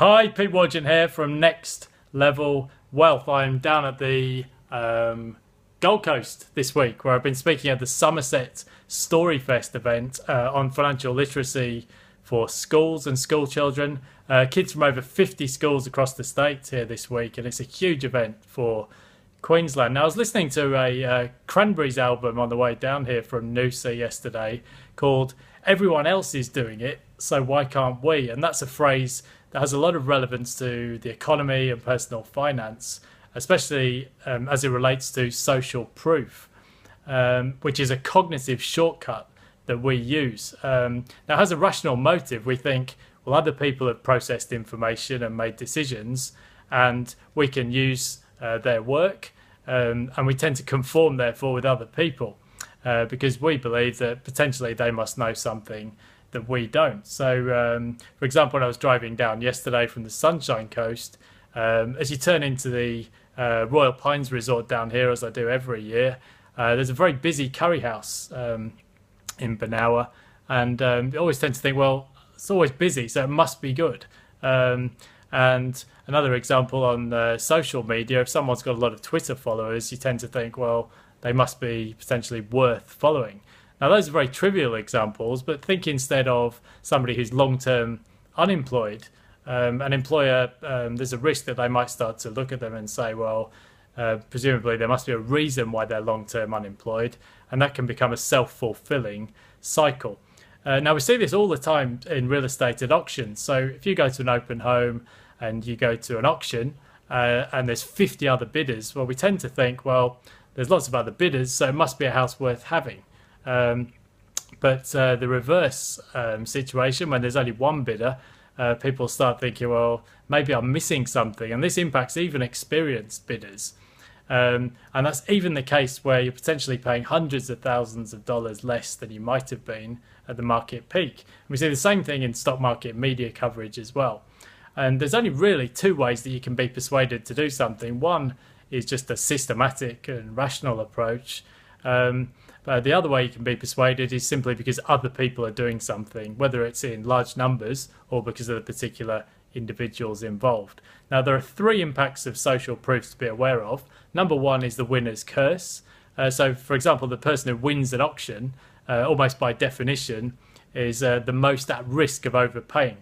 Hi, Pete Wadgen here from Next Level Wealth. I'm down at the Gold Coast this week, where I've been speaking at the Somerset Storyfest event on financial literacy for schools and school children. Kids from over 50 schools across the state here this week, and it's a huge event for Queensland. Now, I was listening to a Cranberries album on the way down here from Noosa yesterday called "Everyone Else Is Doing It, So Why Can't We?" And that's a phrase that has a lot of relevance to the economy and personal finance, especially as it relates to social proof, which is a cognitive shortcut that we use. Now, it has a rational motive. We think, well, other people have processed information and made decisions, and we can use their work, and we tend to conform, therefore, with other people because we believe that potentially they must know something that we don't. So, for example, when I was driving down yesterday from the Sunshine Coast, as you turn into the Royal Pines Resort down here, as I do every year, there's a very busy curry house in Benowa, and I always tend to think, well, it's always busy, so it must be good. And another example on social media, if someone's got a lot of Twitter followers, you tend to think, well, they must be potentially worth following. Now, those are very trivial examples, but think instead of somebody who's long-term unemployed. An employer, there's a risk that they might start to look at them and say, well, presumably there must be a reason why they're long-term unemployed, and that can become a self-fulfilling cycle. Now, we see this all the time in real estate at auctions. So if you go to an open home and you go to an auction and there's 50 other bidders, well, we tend to think, well, there's lots of other bidders, so it must be a house worth having. But the reverse situation, when there's only one bidder, people start thinking, well, maybe I'm missing something. And this impacts even experienced bidders. And that's even the case where you're potentially paying hundreds of thousands of dollars less than you might have been at the market peak. And we see the same thing in stock market media coverage as well. And there's only really two ways that you can be persuaded to do something. One is just a systematic and rational approach. But the other way you can be persuaded is simply because other people are doing something, whether it's in large numbers or because of the particular individuals involved. Now, there are three impacts of social proofs to be aware of. Number one is the winner's curse. So, for example, the person who wins an auction, almost by definition, is the most at risk of overpaying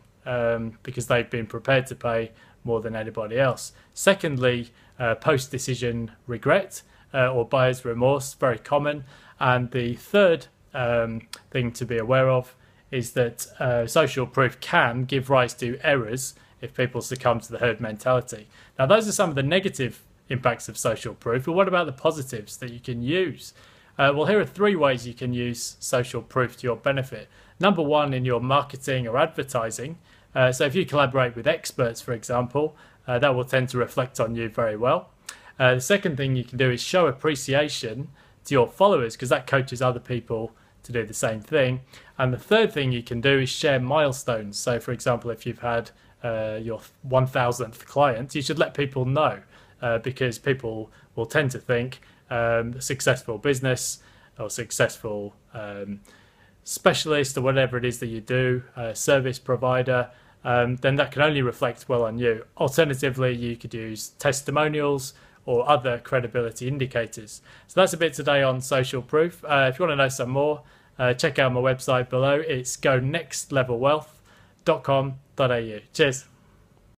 because they've been prepared to pay more than anybody else. Secondly, post-decision regret or buyer's remorse, very common. And the third thing to be aware of is that social proof can give rise to errors if people succumb to the herd mentality. Now, those are some of the negative impacts of social proof, but what about the positives that you can use? Well, here are three ways you can use social proof to your benefit. Number one, in your marketing or advertising. So if you collaborate with experts, for example, that will tend to reflect on you very well. The second thing you can do is show appreciation to your followers, because that coaches other people to do the same thing. And the third thing you can do is share milestones. So, for example, if you've had your 1,000th client, you should let people know because people will tend to think a successful business or successful specialist or whatever it is that you do, service provider, then that can only reflect well on you. Alternatively, you could use testimonials or other credibility indicators. So that's a bit today on social proof. If you want to know some more, check out my website below. It's gonextlevelwealth.com.au. Cheers.